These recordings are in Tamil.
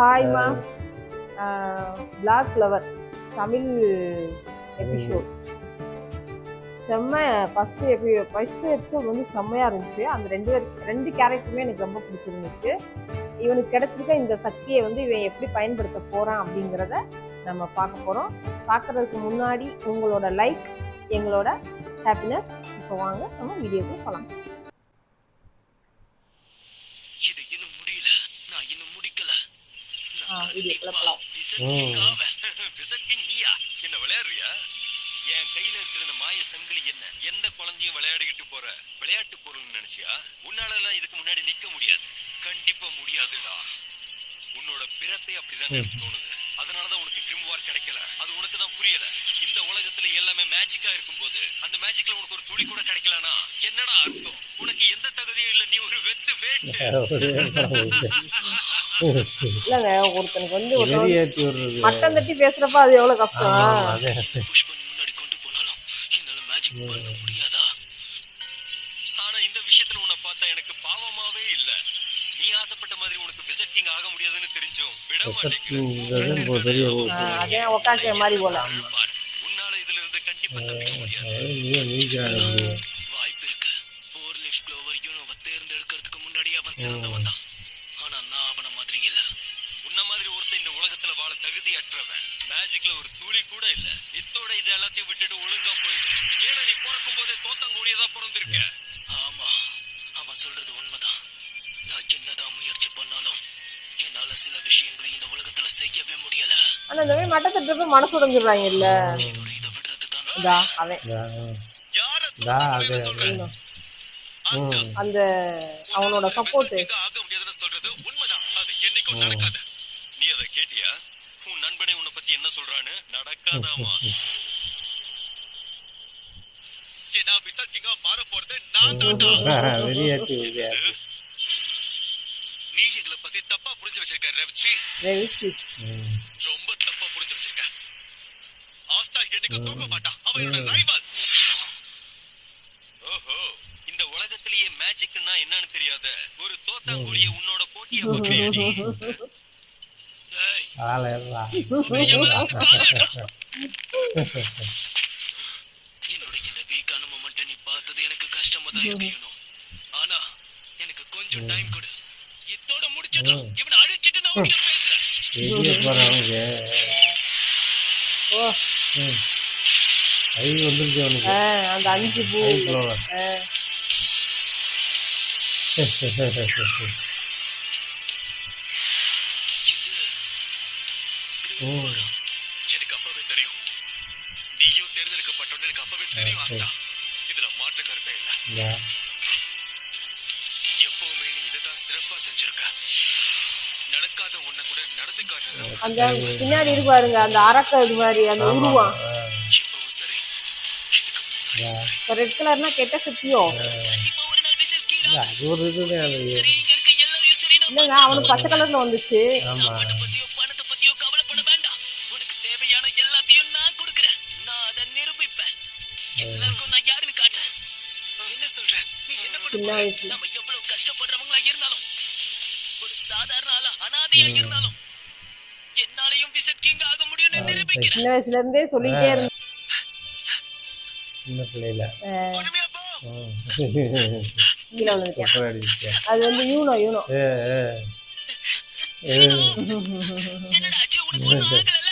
ஹாய்மா. பிளாக் ஃப்ளவர் தமிழ் எபிசோட் செம்ம. ஃபஸ்ட்டு எபிசோட் வந்து செம்மையாக இருந்துச்சு. அந்த ரெண்டு கேரக்டருமே எனக்கு ரொம்ப பிடிச்சிருந்துச்சு. இவனுக்கு கிடைச்சிருக்க இந்த சக்தியை வந்து இவன் எப்படி பயன்படுத்த போகிறான் அப்படிங்கிறத நம்ம பார்க்க போகிறோம். பார்க்குறதுக்கு முன்னாடி உங்களோட லைக் எங்களோட ஹாப்பினஸ். இப்போ வாங்க நம்ம வீடியோக்கு போகலாம். இது இன்னும் முடியல, நான் இன்னும் முடிக்கல. வீடியோக்குள்ள போகலாம். நீயா என்ன விளையாடுறியா? என் கையில இருக்கிற இந்த மாய சங்கிலி என்ன எந்த குழந்தையும் விளையாடிக்கிட்டு போற விளையாட்டு பொருள்னு நினைச்சியா? உன்னால எல்லாம் இதுக்கு முன்னாடி நிக்க முடியாது. கண்டிப்பா முடியாதுடா. உன்னோட பிறப்பே அப்படிதான் எனக்கு தோணுது. அதனாலதான் உனக்கு கிரிம்வார் கிடைக்கல. அது உனக்கு தான் புரியல. இந்த உலகத்துல எல்லாமே மேஜிக்கா இருக்கும்போது அந்த மேஜிக்ல உனக்கு ஒரு துளி கூட கிடைக்கலனா என்னடா அர்த்தம்? உனக்கு எந்த தகுதியும் இல்ல, நீ ஒரு வெத்து வேட்டு. இல்லங்க, ஒருத்தனுக்கு வந்து மட்டம் தட்டி பேசுறப்ப அது எவ்வளவு கஷ்டம். புஷ் பண்ணி முன்னாடி கொண்டு போனாலும் என்னால மேஜிக் பண்ண முடியாதா? ஆனா இந்த விஷயத்துல உன்னை பார்த்தா எனக்கு பாவமாவே இல்ல. நீ ஆசைப்பட்ட மாதிரி உனக்கு விசிட் கிங் ஆக முடியாதுன்னு தெரிஞ்சும் விட மாட்டேங்கிறேன். அதே உட்காந்து மாதிரி போல. உன்னால இதுல இருந்து கண்டிப்பா தப்பிக்க முடியாது. வாய்ப்பு இருக்கு. 4 லீஃப் க்ளோவர் யூனோவை தேர்ந்தெடுக்கிறதுக்கு முன்னாடி அவன் சிறந்தவன் தான். ஆனா நான் அவன மாதிரி இல்ல. உன்ன மாதிரி ஒருத்தன் இந்த உலகத்துல வாழ தகுதி அற்றவன். மேஜிக்ல ஒரு துளி கூட இல்ல. இத்தோட இது எல்லாத்தையும் விட்டுட்டு ஒழுங்கா போயிடு. ஏன்னா நீ பிறக்கும் போதே தோத்தங்கூடியதா பிறந்திருக்க. ஆமா, அவன் சொல்றது உண்மைதான். நான் என்னதான் முயற்சி பண்ணாலும் என்னால சில விஷயங்களை இந்த உலகத்துல செய்யவே முடியல. ஆனா இந்த மாதிரி மட்டை தட்டுறப்ப மனசு உடைஞ்சிடுறாங்க இல்ல. இதை விடுறது அந்த அவனோட சப்போர்ட் ஆக முடியாதுன்னு சொல்றது உண்மைதான். அது என்னைக்கும் நடக்காது. நீ அதை கேட்டியா? உன் நண்பனே உன்னை பத்தி என்ன சொல்றான்னு? நடக்காதாமா. ஏன்னா விசாக்கிங்கா மாற போறது நான் தான்டா. நீ எங்களை பத்தி தப்பா புரிஞ்சு வச்சிருக்க ரவிச்சி. ரொம்ப தப்பா புரிஞ்சு வச்சிருக்க. ஆஸ்டா என்னைக்கு தூக்க மாட்டான். அவன் என்னோட ரைவல். ஓஹோ, இந்த உலகத்திலேயே மேஜிக்னா என்னன்னு தெரியாத ஒரு தோத்தாங்குடிய உன்னோட போட்டிய பக்கறியடி. என்னோட இந்த வீக்கான மொமெண்ட் நீ பார்த்தது எனக்கு கஷ்டமா தான் இருக்கணும். ஆனா எனக்கு கொஞ்சம் டைம் கொடு. இதோட முடிச்சிட்டா இவனை அழிச்சிட்டு நான் உன்கிட்ட பேசுறேன். அந்த 5 பூ எனக்கு அப்பவே தெரியும். நீயும் தேர்ந்தெடுக்கப்பட்டோன்னு எனக்கு அப்பவே தெரியும் ஆஸ்டா. இதுல மாற்று கருத்தே இல்ல. எப்பவுமே நீ இதுதான் சிறப்பா செஞ்சிருக்க. நடக்காத ஒன்ன கூட நடத்தி காட்டுறது. அந்த பின்னாடி இருக்கு பாருங்க, அந்த அரக்க இது மாதிரி அந்த உருவம். இப்பவும் சரி, இதுக்கு முன்னாடி சரி. ரெட் கலர்னா கெட்ட சக்தியோ கண்டிப்பா ஒரு நாள் விசில் கீழ சரி. இங்க இருக்க எல்லாரும் சரி. இல்லங்க, அவனுக்கு பச்சை கலர்ல வந்துச்சு. சாப்பாட்டை பத்தியோ பணத்தை பத்தியோ கவலைப்பட வேண்டாம். உனக்கு தேவையான எல்லாத்தையும் நான் கொடுக்குறேன். நான் அதை நிரூபிப்பேன். எல்லாருக்கும் நான் யாருன்னு காட்டுறேன். என்ன சொல்ற? நீ என்ன பண்ண? நம்ம எவ்வளவு கஷ்டப்படுறவங்களா இருந்தாலும், ஒரு சாதாரண ஆளா அனாதையா இருந்தாலும் என்னாலையும் விசிட் கிங் ஆக முடியும்னு நிரூபிக்கிறேன். சின்ன வயசுல இருந்தே சொல்லிட்டே இருந்தேன். சின்ன பிள்ளைல பொறுமையா போ. அது வந்து யூனோ என்னடா ஆச்சு? உனக்கு ஒண்ணும் ஆகலல்ல?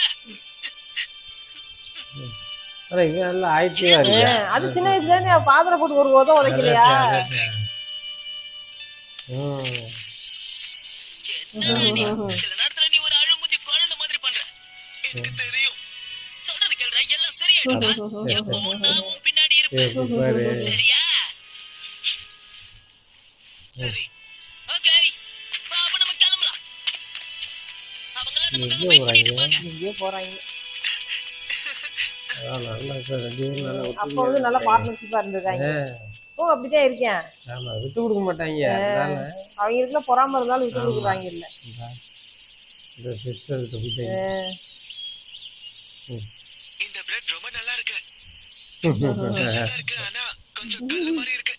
அது சின்ன வயசுல இருந்து பாத்திர போட்டு ஒரு உதவ உதைக்கலையா? சில நேரத்துல நீ ஒரு அழுமுதி குழந்தை மாதிரி பண்ற. எனக்கு தெரியும். சொல்றது கேளுடா, எல்லாம் சரியாயிடும்டா. எப்பவும் நான் உன் பின்னாடி இருப்பேன். சரியா? சரி, ஓகே. அப்ப நம்ம கிளம்பலாம். அவங்களாம் நமக்கு வெயிட் பண்ணிட்டு இருப்பாங்க. இங்கே போறாங்க. அப்ப வந்து நல்ல பார்ட்னர்ஷிப்பா இருந்திருக்காங்க. அப்படிதான் இருக்கேன். விட்டு கொடுக்க மாட்டாங்க. அவங்க இருக்குல பொறாம இருந்தாலும் விட்டு கொடுக்குறாங்க இல்ல. இந்த பிரெட் ரொம்ப நல்லா இருக்கு. ஆனா கொஞ்சம் கல்லு மாதிரி இருக்கு.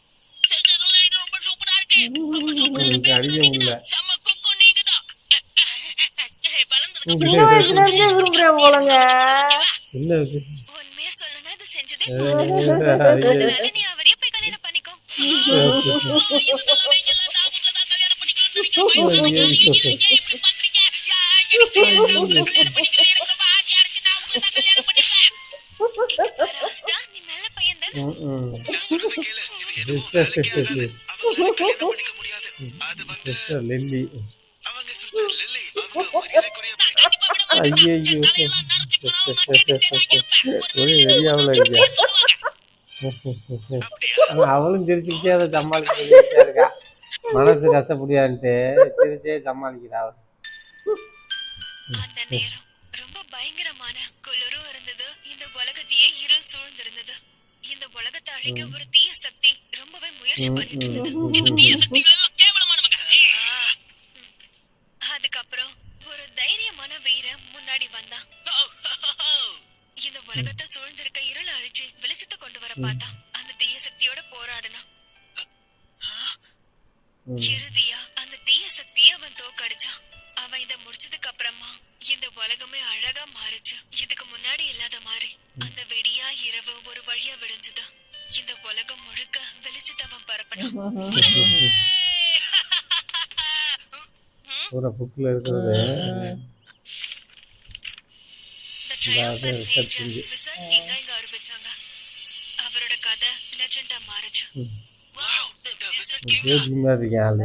ரொம்ப சூப்பரா இருக்கு. ரொம்ப சூப்பரா இருக்கு. செம்ம குக்கு நீங்கதான். சின்ன வயசுல இருந்தே விரும்புறேன் போலங்க. என்ன இருக்கு? உண்மையா சொல்லணும்னா இது செஞ்சதே ஐயோ. நீ அவரே போய் கல்யாணம் பண்ணிக்கோ. ராஸ்டா, நீ நல்ல பையன் தானே? நான் சொல்றத கேளு. இது எதுவும் சிஸ்டர் வேலைக்கு ஆகாது. அவங்களால கல்யாணம் பண்ணிக்க முடியாது. அது வந்து சிஸ்டர் லில்லி. அவங்க சிஸ்டர் லில்லி. அவங்க மரியாதைக்குரிய பெண். ஐயோ. ஒரே வெறியாவில் இருக்கியா? அவளும் சிரிச்சுக்கிட்டே அதை சமாளிச்சுக்கிட்டே இருக்கா. மனசு கஷ்டப்படியான்ட்டு சிரிச்சே சமாளிக்கிறா அவள். அந்த நேரம் ரொம்ப பயங்கரமான குளிரும் இருந்தது. இந்த உலகத்தையே இருள் சூழ்ந்திருந்தது. இந்த உலகத்தை அழிக்க ஒரு தீய சக்தி ரொம்பவே முயற்சி பண்ணிட்டு இருந்தது. இந்த தீய சக்திகள் எல்லாம் கேவலமானவங்க. அதுக்கப்புறம் ஒரு தைரியமான வீரன் முன்னாடி வந்தான். இந்த உலகத்தை சூழ்ந்திருக்க இருள் அழிச்சு வெளிச்சத்தை கொண்டு வர பார்த்தான். அந்த தீய சக்தியோட போராடணும். இறுதியா அந்த தீய சக்தியை அவன் தோக்கடிச்சான். அவன் இத முடிச்சதுக்கு அப்புறமா இந்த உலகமே அழகா மாறுச்சு. இதுக்கு முன்னாடி இல்லாத மாதிரி அந்த விடியா இரவு ஒரு வழியா விடிஞ்சது. இந்த உலகம் முழுக்க வெளிச்சத்தை அவன் பரப்பினான். ஒரு புக்கில் இருக்கிறது. The triumphant major Wizard King இங்க அறிவிச்சாங்க. அவரோட கதை லெஜெண்டா மாறுச்சு. பேஜி மாதிரி இருக்கேன் ஆளு.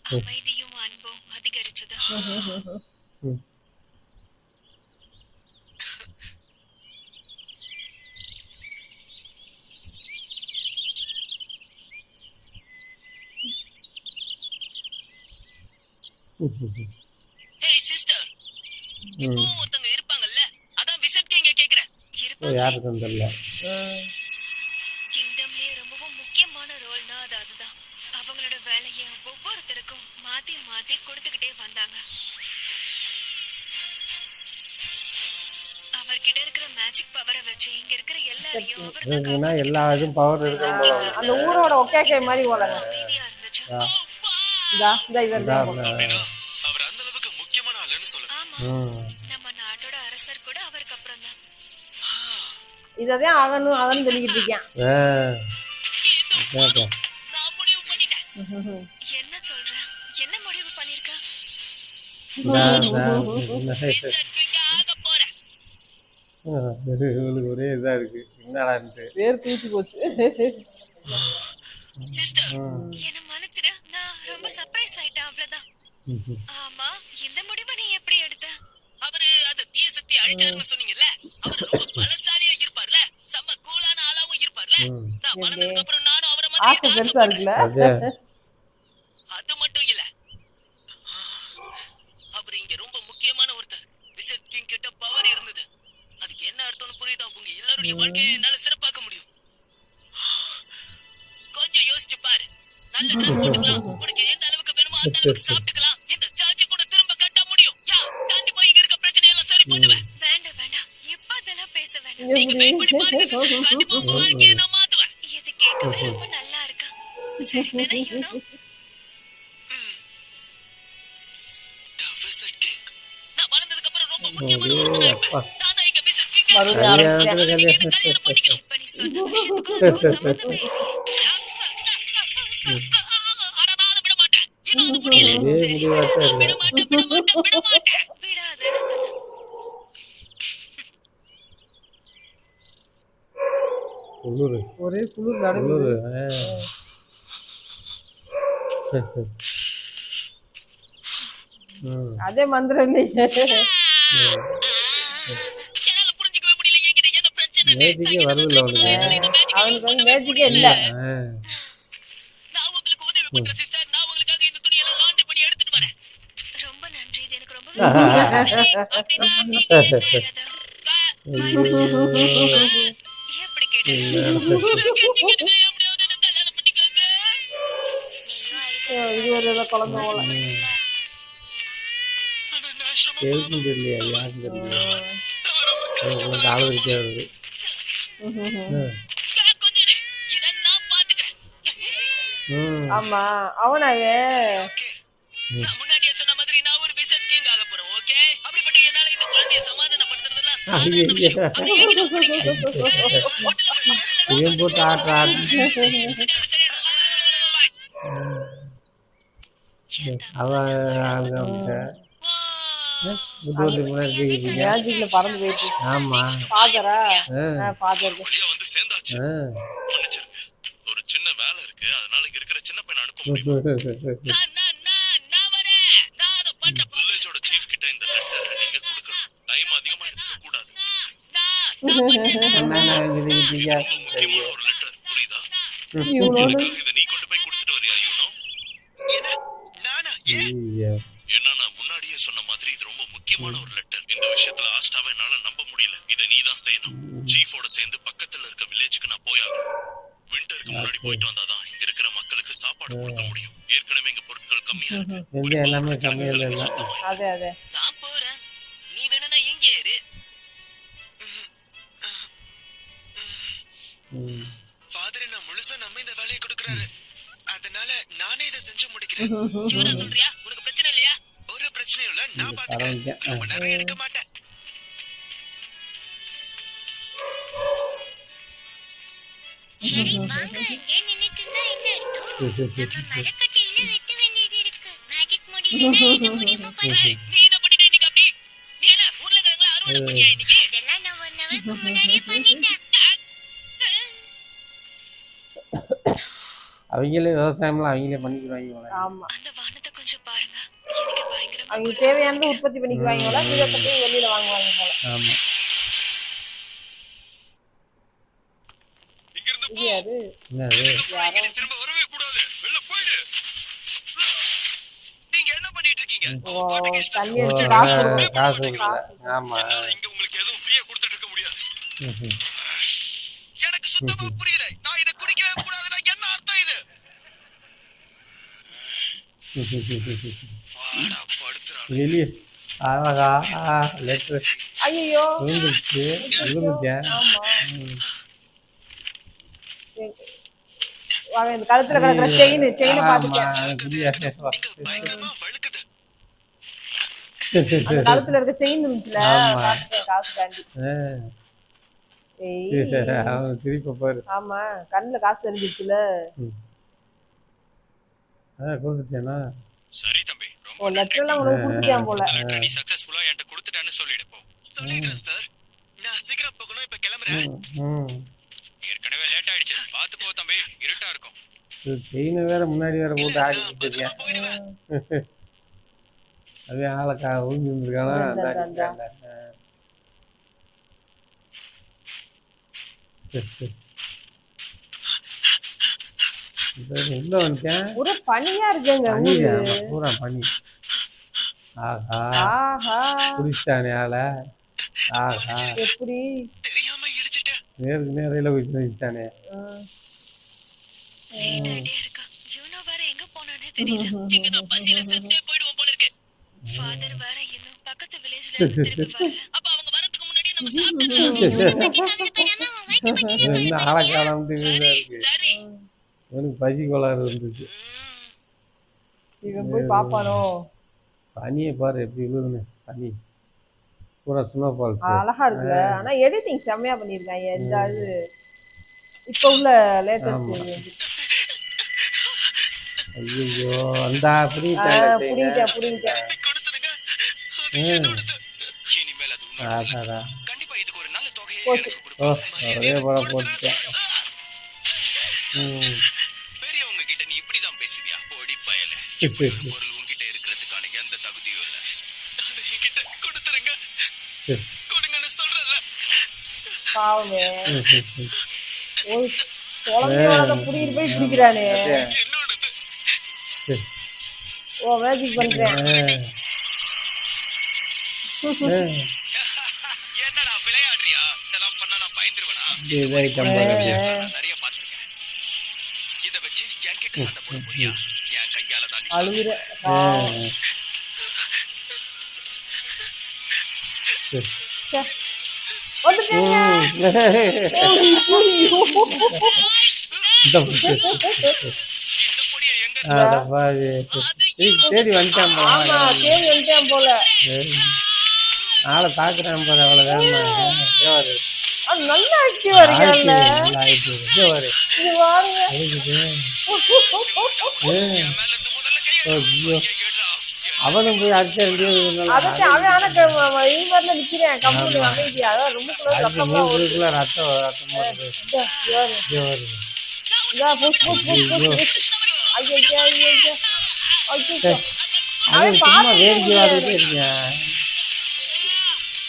அமைதியும் அன்பும் அதிகரிச்சது. Hey sister, இப்பவும் ஒருத்தங்க இருப்பாங்கல்ல, அதான் விசிட் கிங்க கேக்குறேன். யாருக்கும் தெரியல. கிங்டம்லயே ரொம்பவும் முக்கியமான ரோல்னா அதுதான். அவங்களோட வேலையை ஒவ்வொருத்தருக்கும் மாத்தி மாத்தி கொடுத்துக்கிட்டே வந்தாங்க. அவர்கிட்ட இருக்கிற மேஜிக் பவரை வச்சு இங்க இருக்கிற எல்லாரையும் ஏன்னா எல்லா இதுவும் பவர் இருக்கும் போல. அந்த ஊரோட ஒக்கேக்கே மாதிரி போலங்க. அமைதியா இருந்துச்சு. இந்த இவர் தான் போல. அப்படின்னா அவர் அந்த அளவுக்கு முக்கியமான ஆளுன்னு சொல்லுங்க. ஆமா, நம்ம நாட்டோட அரசர் கூட அவருக்கு அப்புறம் தான். இததான் ஆகணும் சொல்லிக்கிட்டு இருக்கேன். நான் முடிவு பண்ணிட்டேன். என்ன சொல்ற? என்ன முடிவு பண்ணிருக்க? விசிட் கிங்க ஆக போறேன். இவளுக்கு ஒரே இதா இருக்கு. என்னடான்ட்டு. பேர் தூக்கி போச்சு. சிஸ்டர், என்ன மன்னிச்சிடு, நான் ரொம்ப சர்ப்ரைஸ் ஆயிட்டேன், அவ்வளவுதான். ஆமா, இந்த முடிவை நீ எப்படி எடுத்த? அவரு அந்த தீய சக்தி அழிச்சாருன்னு சொன்னீங்கல்ல, அவர் ரொம்ப பலசாலியா இருப்பார்ல, செம்ம கூலான ஆளாவும் இருப்பார்ல. நான் வளர்ந்ததுக்கு அப்புறம் நானும் அவரை ஆசை மாதிரி பெருசா இருக்குல்ல. அது மட்டும் இல்ல, அவர் இங்க ரொம்ப முக்கியமான ஒருத்தர். விசிட் கிங் கிட்ட பவர் இருந்தது. அதுக்கு என்ன அர்த்தம்னு புரியுதா? உங்க எல்லாருடைய வாழ்க்கையை என்னால சிறப்பாக்க முடியும். கொஞ்சம் யோசிச்சு பாரு. நல்ல ட்ரெஸ் போட்டுக்கலாம், உனக்கு எந்த அளவுக்கு வேணுமோ அந்த அளவுக்கு சாப்பிட்டுக்கலாம். இந்த சர்ச்சை கூட திரும்ப கட்ட முடியும். கண்டிப்பா இங்க இருக்க பிரச்சனை எல்லாம் சரி பண்ணுவேன். வேண்டாம் வேண்டாம், இப்ப அதெல்லாம் பேச வேண்டாம். நீங்க வெயிட் பண்ணி பாருங்க sister. கண்டிப்பா உங்க வாழ்க்கையை நான் மாத்துவேன். இது கேட்கவே ரொம்ப நல்லா இருக்கு. சரிதானே, யூனோ? The Wizard King. நான் வளர்ந்ததுக்கு அப்புறம் ரொம்ப முக்கியமான ஒருத்தனா இருப்பேன். நான் தான் இங்க விசிட் கிங். மறுபடியும் ஆரம்பிச்சேன். கல்யாணம் பண்ணிக்கலாம். இப்ப நீ சொன்ன விஷயத்துக்கும் அதுக்கும் சம்பந்தமே இல்லையே. ஆனா நான் அதை விட மாட்டேன். இன்னும் அது முடியல. ஒரே முடிவாட்டம் இல்லை. விட மாட்டேன். விடாதேன்னு சொன்னேன். குளிரு ஒரே குளிர் நடக்குது. குளிரு. அதே மந்திரம் இல்லையே. என்னால புரிஞ்சுக்கவே முடியல என்கிட்ட என்ன பிரச்சனை. மேஜிக்கே வருதுல்ல அவனுக்கு. அவனுக்கு வந்து மேஜிக்கே இல்ல. நான் உங்களுக்கு உதவி பண்றேன் சிஸ்டர். நான் உங்களுக்காக இந்த துணியெல்லாம் லாண்டரி பண்ணி எடுத்துட்டு வரேன். ரொம்ப நன்றி, இது எனக்கு ரொம்ப அப்படின்னா நீங்க என்ன தெரியாது. எப்படி கேட்டீங்க? கெஞ்சிக்கிட்டு எப்படியாவது என்ன கல்யாணம் பண்ணிக்கோங்க. இது ஒரு ஏதோ குழந்தை போல. ஆனா நான் சிரமமா எதுக்கும் தெரியலையா? யாருக்கும் தெரியல. ஆள் இருக்கே வருது. கொஞ்சம் இரு. இதை நான் பாத்துக்கிறேன். ஆமா, அவனாவே ஓகே. நான் முன்னாடியே சொன்ன மாதிரி நான் ஒரு விசிட் சாதாரண விஷயம் அவனை என்கிட்ட ஒப்படைங்க. இவன் போட்டு ஆட்டுற அவன் முன்னாடி போய்கிட்டீங்க. மேஜிக்ல பறந்து போயிட்டு. ஆமா ஃபாதரா? ஃபாதர். வழியா வந்து சேர்ந்தாச்சு. மன்னிச்சிருங்க. ஒரு சின்ன வேலை இருக்கு. அதனால இங்க இருக்கிற சின்ன பையனை அனுப்ப முடியும். நான் வரேன். நான் அதை பண்றேன். வில்லேஜோட சீஃப் கிட்ட இந்த லெட்டர் நீங்க கொடுக்கணும். டைம் அதிகமா எடுக்க கூடாது. என்னென்ன எழுதிக்கிட்டீங்க? ரொம்ப முக்கியமான ஒரு லெட்டர். புரியுதா? இவனோட எனக்காக இதை நீ கொண்டு போய் கொடுத்துட்டு வரியா? என்ன? நானா? ஏன்? ஐயோ. ஏன்னா நான் முன்னாடியே சொன்ன மாதிரி இது ரொம்ப முக்கியமான ஒரு லெட்டர். இந்த விஷயத்துல ஆஸ்டாவை என்னால நம்ப முடியல. இதை நீ தான் செய்யணும். சீஃபோட சேர்ந்து பக்கத்துல இருக்க வில்லேஜுக்கு நான் போயாகணும். விண்டருக்கு முன்னாடி போயிட்டு வந்தாதான் இங்க இருக்கிற மக்களுக்கு சாப்பாடு கொடுக்க முடியும். ஏற்கனவே இங்க பொருட்கள் கம்மியா இருக்கு. எங்க எல்லாமே கம்மியில் இல்லை. சுத்தமா இல்ல. அதே அதே. நான் போறேன். நீ வேணும்னா இங்கே இரு. ஃபாதர் நான் முழுசா நம்ம இந்த வேலையை கொடுக்கறாரு. அதனால நானே இதை செஞ்சு முடிக்கிறேன். ஜோரா சொல்றியா? உனக்கு பிரச்சனை இல்லையா? ஒரு பிரச்சனையும் இல்ல. நான் பாத்துக்கிறேன். ரொம்ப நேரம் எடுக்க மாட்டேன். சரி வாங்க இங்கே நின்னுட்டு இருந்தா என்ன அர்த்தம் நம்ம மரக்கட்டையில வெட்ட வேண்டியது இருக்கு மேஜிக் முடியலனா என்ன முடியுமோ பாரு நீ என்ன பண்ணிட்ட இன்னைக்கு அப்படி? நீ என்ன உருளைக்கிழங்குல அறுவடை பண்ணியா இன்னைக்கு? இதெல்லாம் நான் 1 ஹவருக்கு முன்னாடியே பண்ணிட்டேன் அவங்களே விவசாயம்லாம் அவங்களே பண்ணிக்கிறாங்க போல. ஆமா. அந்த வானத்தை கொஞ்சம் பாருங்க. எனக்கு பயங்கரமா அவங்க தேவையானது உற்பத்தி பண்ணிக்குவாங்களா, மீதத்தை போய் வெளியில வாங்குவாங்க போல. ஆமா இங்க இருந்து போ. இது அது என்னது இங்க நீ திரும்ப வரவே கூடாது. வெளில போயிடு. நீங்க என்ன பண்ணிட்டு இருக்கீங்க? தண்ணி ஓ, அடிச்சு காசு கொடுக்கணும். காசு கொடுக்கல. ஆமா என்னால இங்க உங்களுக்கு எதுவும் ஃப்ரீயா கொடுத்துட்டு இருக்க முடியாது. எனக்கு சுத்தமா புரியல. நான் இதை குடிக்கவே கூடாதுன்னா என்ன அர்த்தம் இது? வாடா படுத்துறான். வெளியே அழகா லெட்ரு ஐயோ விழுந்துருச்சு விழுந்துட்டேன். ஆமா. வாங்க இந்த கழுத்துல கிடக்குற செயின் பாத்துட்டேன். நீங்க பயங்கரமா வழுக்குது. அந்த கழுத்துல இருக்க செயின் இருந்துச்சுல, ஆமா. பாத்துட்டேன் காசு காண்டி. ஏய் அவன் திருப்பி பாரு. ஆமா கண்ணுல காசு தெரிஞ்சிருச்சுல. அதான் கொடுத்துட்டேனா? சரி தம்பி. ரொம்ப ஓ லெட்டர் எல்லாம் உனக்கு கொடுத்துட்டான் போல. லெட்டர் நீ சக்சஸ்ஃபுல்லா என்கிட்ட கொடுத்துட்டான்னு சொல்லிடு போ. சொல்லிடுறேன் சார். நான் சீக்கிரம் போகணும். இப்ப கிளம்புறேன். ஏற்கனவே லேட் ஆயிடுச்சு. பாத்து போ தம்பி. இருட்டா இருக்கும். செயின் வேற முன்னாடி வேற போட்டு ஆடி நான் கொடுத்துருக்கேன். பத்திரமா போயிடுவேன். அதே ஆளக்கா விழுந்து இருந்திருக்கானா? சரி சரி உள்ள வந்துட்டேன். ஒரு பனியா இருக்குங்க ஊரு. பண்ணிடுறேன் பூரா பண்ணி. ஆஹா ஆஹா குடிச்சிட்டானே ஆளை. ஆஹா எப்படி தெரியாம இடிச்சிட்டேன். நேருக்கு நேரையில போய் வச்சுட்டானே. லேட் ஆயிட்டே இருக்கா. யூனோ வேற எங்க போனானே தெரியல. இங்க நான் பசியில செத்தே போயிடுவோம் போல இருக்கு. ஃபாதர் வேற இன்னும் பக்கத்து வில்லேஜ்ல இருந்து திரும்பி வரல. அப்ப அவங்க வரதுக்கு முன்னாடி நம்ம சாப்பிட்டுடலாம். கவலைப்படாம அவன் வயிற்று பத்தியில என்ன ஆளக்காலம் சரி இருக்கு. சரி. எனக்கு பசி கோளாறு இருந்துச்சு. இவன் போய் பாப்பானோ. பனியை பாரு எப்படி விழுதுன்னு. பனி பூரா ஸ்னோ ஃபால்ஸ். அழகா இருக்குல்ல. ஆனா எடிட்டிங் செம்மையா பண்ணிருக்காங்க. எந்த இது இப்ப உள்ள லேட்டஸ்ட் ஐயோ அந்த புரிஞ்சுட்டேன் புரிஞ்சுட்டேன். கொடுத்துருங்க. அது என்னோடது. இனிமேல் அது உன்னோட. அதாடா. கண்டிப்பா இதுக்கு ஒரு நல்ல தொகையை போச்சு. எனக்கு ஓ கொடுப்பேன். ஒரே படம் போட்டுட்டேன். பெரியவங்க கிட்ட நீ இப்படிதான் பேசுவியா? ஓடி பயல. பொருள் உன்கிட்ட இருக்கிறதுக்கான எந்த தகுதியும் இல்ல. அதை என்கிட்ட கொடுத்துருங்க. கொடுங்கன்னு சொல்றல. பாவமே ஒரு குழந்தையோட புடிக்கிட்டு போய் பிடிக்கிறானே. என்னோடது. ஓ மேஜிக் பண்றேன். என்னடா விளையாடுறியா? இதெல்லாம் பண்ணா நான் பயந்துருவேனா? நான் நிறைய பாத்துருக்கேன். இத வச்சு என்கிட்ட சண்டை போட போறியா? என் கையால தான் நீ அழுகுற வந்துட்டேங்க. இந்த பொடியை எங்க தேடி வந்துட்டான் போல. ஆமா தேடி வந்துட்டேன் போல. ஆளை தாக்குறேன் பாரு அவ்வளோ வேகமா ஒரு அது நல்லா ஆக்டிவா இருக்கல. நல்லா ஆயிட்டு இங்கே ஒரு இது பாருங்க. இருக்குது என் மேல இருந்து முதல்ல கையை ஐயோ அவனும் போய் அடிச்ச அதுக்கு அவன் ஆனா இது மாதிரில நிக்கிறேன் கம்முனு அமைதியா. அதான் ரொம்ப அதுக்கு சத்தமா வருது. மூக்குக்குள்ள ரத்தம் ரத்தம் போடுது இதோ, இது பாரு. இங்கே வருது இதா புஷ் புஷ் புஷ் புஷ் புஷ். ஐயோ ஐயோ ஐயோ ஐயோ. ஐயோ. அது சும்மா வேடிக்கை வாடிட்டே இருக்கேன்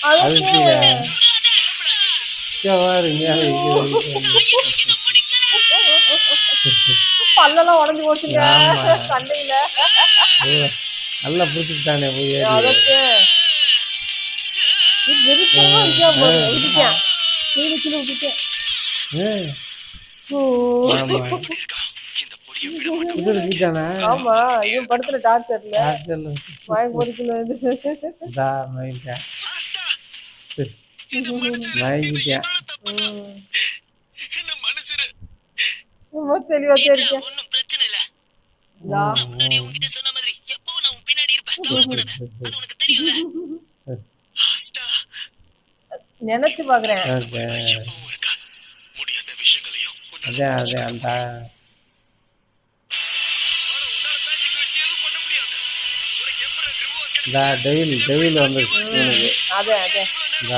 அது அதுக்கு பல்லெல்லாம் உடஞ்சு போச்சுங்க ஆமா. சண்டையில. நல்லா பிடிச்சிட்டானே போய் ஏறி. அதுக்கு இது வெறித்தனமா இருக்கா பாரு. விட்டுட்டேன். கீழே கீழே விட்டுட்டேன். ஏய், ஓ. ஆமா இந்த பொடியை விட மாட்டேன். இது இருக்கிட்டானே ஆமா இவன் படுத்துற டார்ச்சர்ல காய்ச்சல் மயக்கம் பொறிக்கணும். இதா மயங்கிட்டேன் ஆஸ்டா என்ன மன்னிச்சிரு. மயங்கிட்டேன் என்னோட தப்புதான். என்ன மன்னிச்சிரு. ரொம்ப தெளிவா தெரியும். ஒண்ணும் பிரச்சனை இல்ல. இதா. முன்னாடி உன்கிட்ட சொன்ன மாதிரி எப்பவும் நான் உன் பின்னாடி இருப்பேன். கவலைப்படாத. அது உனக்கு தெரியும்ல. ஆஸ்டா நினைச்சு பாக்குறேன். ஓகே. எப்பவும் இருக்கா. முடியாத விஷயங்களையும் உன்னால அதே அதே அந்த உன்னால மேஜிக் வச்சு எதுவும் பண்ண முடியாது. உனக்கு எப்படி ரிவார்ட் இந்த டெவில் டெவில் வந்துருச்சு எனக்கு அதே அதே. இந்த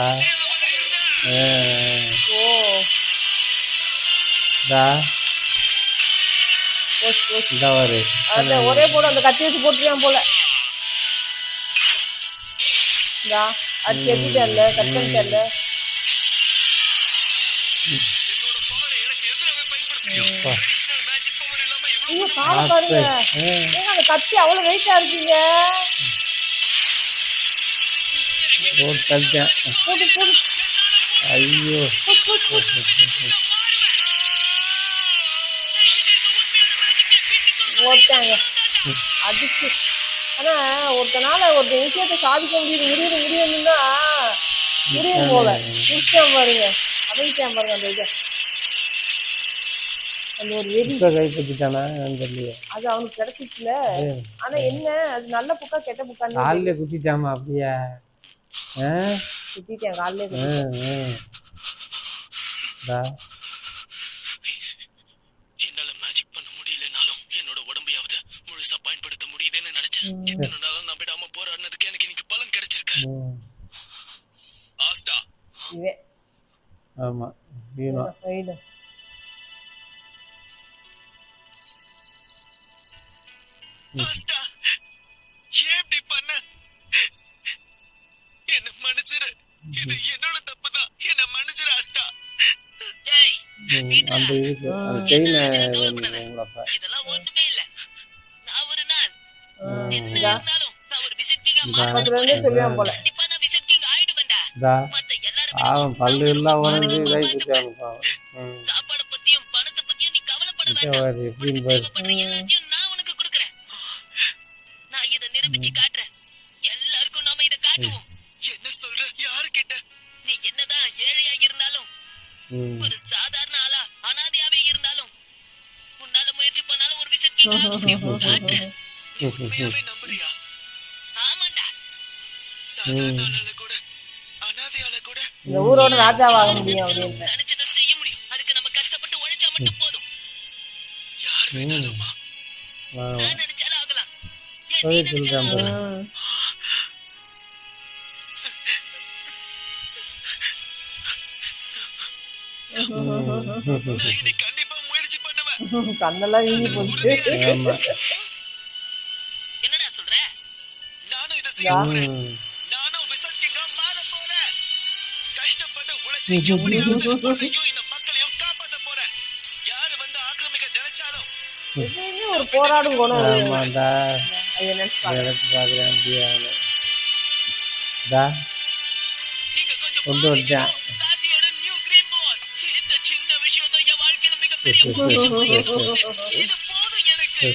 ஓ இந்த போச்சு போச்சு. இந்த ஒரு அத ஒரே போட அந்த கத்தி வச்சு போட்டுருக்கான் போல. இதா அது கெட்டிட்டல்ல கட்டன்ட்டல்ல. என்னோட பவரை எனக்கு எதிராக பயன்படுத்துறியோ. ட்ரெடிஷனல் மேஜிக் பவர் இல்லாம இவ்வளவு ஐயோ கால பாருங்க. ஏங்க அந்த கத்தி அவ்வளவு வெயிட்டா இருக்கீங்க. போட்டு தள்ளிட்டேன் போடு போடு. ஐயோ ஓட்டாங்க அடிச்சு. ஆனா ஒருத்தனால ஒரு விஷயத்தை சாதிக்க முடியுதுன்னா முடியும் போல. முடிச்சான் பாருங்க. அடையிட்டான் பாருங்க அந்த இதை. அந்த ஒரு வெறி இப்போ கைப்பற்றிட்டானா தெரியலையே அது அவனுக்கு கிடைச்சிச்சுல. ஆனா என்ன அது நல்ல புக்கா கெட்ட புக்கான்னு காலில் குத்திட்டாமா அப்படியே சுத்திட்டேன் காலையில. என்னால மேஜிக் பண்ண முடியலனாலும் என்னோட உடம்பையாவது முழுசா பயன்படுத்த முடியுதுன்னு நினைச்சேன். இத்தனை நாளா நான் விடாம போராடினதுக்கு எனக்கு இன்னைக்கு பலன் கிடைச்சிருக்கு. ஆஸ்டா இவன் ஆமா வீணா வெயிடு. ஆஸ்டா ஏன் இப்படி பண்ண. என்ன மன்னிச்சிரு. இது என்னோட தப்புதான். என்ன மன்னிச்சிரு ஆஸ்டா. ஏய் அந்த இதுக்கு அந்த செயினை உங்களப்ப இதெல்லாம் ஒண்ணுமே இல்ல. நான் ஒரு நாள் என்ன இதா இருந்தாலும் நான் ஒரு விசிட் கிங்கா இதா. மாறதான் அதுல போறேன். இருந்தே சொல்லுவான் போல. கண்டிப்பா நான் விசிட் கிங் ஆயிடுவேன்டா. இதா மத்த எல்லாரும் பாவம் பல்லு எல்லாம் உடஞ்சி இதாகி போச்சாங்க பாவம் சாப்பாட பத்தியும் பணத்தை பத்தியும் நீ கவலைப்பட இதோ வேண்டாம். பாரு எப்படின்னு பாரு தேவைப்படுற எல்லாத்தையும் நான் உனக்கு கொடுக்கறேன். நான் இதை நிரூபிச்சு காட்டுறேன். எல்லாருக்கும் நாம இதை காட்டுவோம். என்ன சொல்ற. யாருக்கிட்ட. நீ என்னதான் ஏழையா இருந்தாலும் ஒரு சாதாரண ஆளா அனாதையாவே இருந்தாலும் உன்னால முயற்சி பண்ணாலும் ஒரு விசிட் கிங் ஆக முடியும். காட்டுறேன். நீ உண்மையாவே நம்புறியா. ஆமாண்டா. சாதாரண ஆளால கூட அனாதையால கூட இந்த ஊரோட ராஜாவாக முடியும் அப்படின்னு. நினைச்சதை செய்ய முடியும். அதுக்கு நம்ம கஷ்டப்பட்டு உழைச்சா மட்டும் போதும். யார் வேணாலுமா நான் நினைச்சாலும் ஆகலாம். ஏன் நீ நினைச்சாலும் ஆகலாம். நான் இனி கண்டிப்பா முயற்சி பண்ணுவேன். கண்ணெல்லாம் வீங்கி போச்சு. ஆமா என்னடா சொல்ற. நானும் இதை செய்ய போறேன். நானும் விசிட் கிங்கா மாற போறேன். கஷ்டப்பட்டு உழைச்சு எப்படியாவது உன்னையும் இந்த மக்களையும் காப்பாத்த போறேன். யாரு வந்து ஆக்கிரமிக்க நினைச்சாலும் எப்பயுமே ஒரு போராடும் குணம் இருக்கு. ஆமாண்டா அதை நினைச்சு எடுத்து பார்க்குறேன் அப்படியே இதா நீங்க கொஞ்சம் கொண்டு வந்துட்டேன் சாட்சியோட நியூ கிரீன் போர்ட். இந்த சின்ன விஷயம் தான் என் வாழ்க்கையில மிகப்பெரிய பொக்கிஷமா இருக்கும். இது போதும் எனக்கு.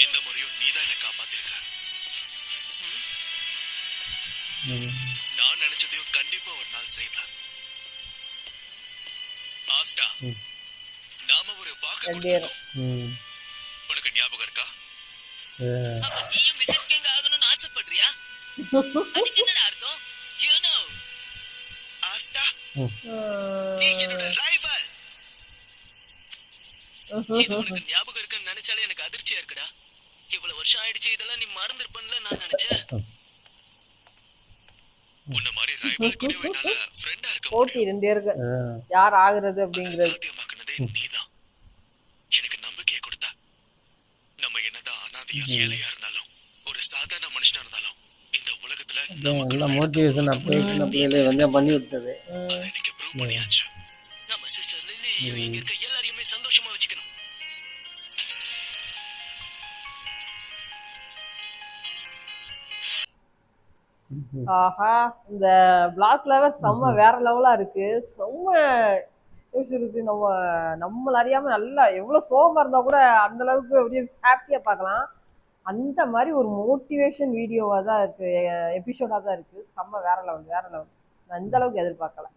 இந்த முறையும் நீதான் என்ன காப்பாத்திருக்க. நான் நினைச்சதையும் கண்டிப்பா ஒரு நாள் செய்வேன். ஆஸ்டா நாம ஒரு வாக்கு ரெண்டு பேரும். கொடுத்திருந்தோம். உனக்கு ஞாபகம் இருக்கா. அப்ப நீயும் விசிட் கிங் பயப்படுறியா? அதுக்கு என்னடா அர்த்தம்? You know. ஆஸ்டா, நீ என்னோட ரைவல். இது உனக்கு ஞாபகம் இருக்குன்னு நினைச்சாலே எனக்கு அதிர்ச்சியா இருக்குடா. இவ்வளவு வருஷம் ஆயிடுச்சு, இதெல்லாம் நீ மறந்துருப்பேன்ல நான் நினைச்சேன். உன்ன மாதிரி ரைவல் கூட என்னால ஃப்ரெண்டா இருக்க போட்டி 2 பேருக்கு யார் ஆகுறது அப்படிங்கிறது. சாத்தியமாக்குனதே நீதான். எனக்கு நம்பிக்கையை கொடுத்த. நம்ம என்னதான் அனாதையா ஏழையா இருந்தாலும் ஒரு சாதாரண மனுஷனா இருந்தாலும் இந்த உலகத்துல எல்லாம் மோட்டிவேஷன் அப்படியே கொஞ்சம் பண்ணி விட்டது. அதை இன்னைக்கு ப்ரூவ் பண்ணியாச்சு. நம்ம சிஸ்டர் லில்லியையும் இங்க இருக்க எல்லாரையுமே சந்தோஷமா வச்சுக்கணும். ஆஹா, இந்த பிளாக் லெவல் செம்ம வேற லெவலா இருக்கு. செம்ம எப்படி சொல்றது, நம்மள அறியாம நல்லா எவ்வளவு சோகமா இருந்தா கூட அந்த அளவுக்கு அப்படியே ஹாப்பியா பார்க்கலாம். அந்த மாதிரி ஒரு மோட்டிவேஷன் வீடியோவா தான் இருக்கு, எபிசோடா தான் இருக்கு. செம்ம வேற லெவல் வேற லெவல். நான் இந்த அளவுக்கு எதிர்பார்க்கல.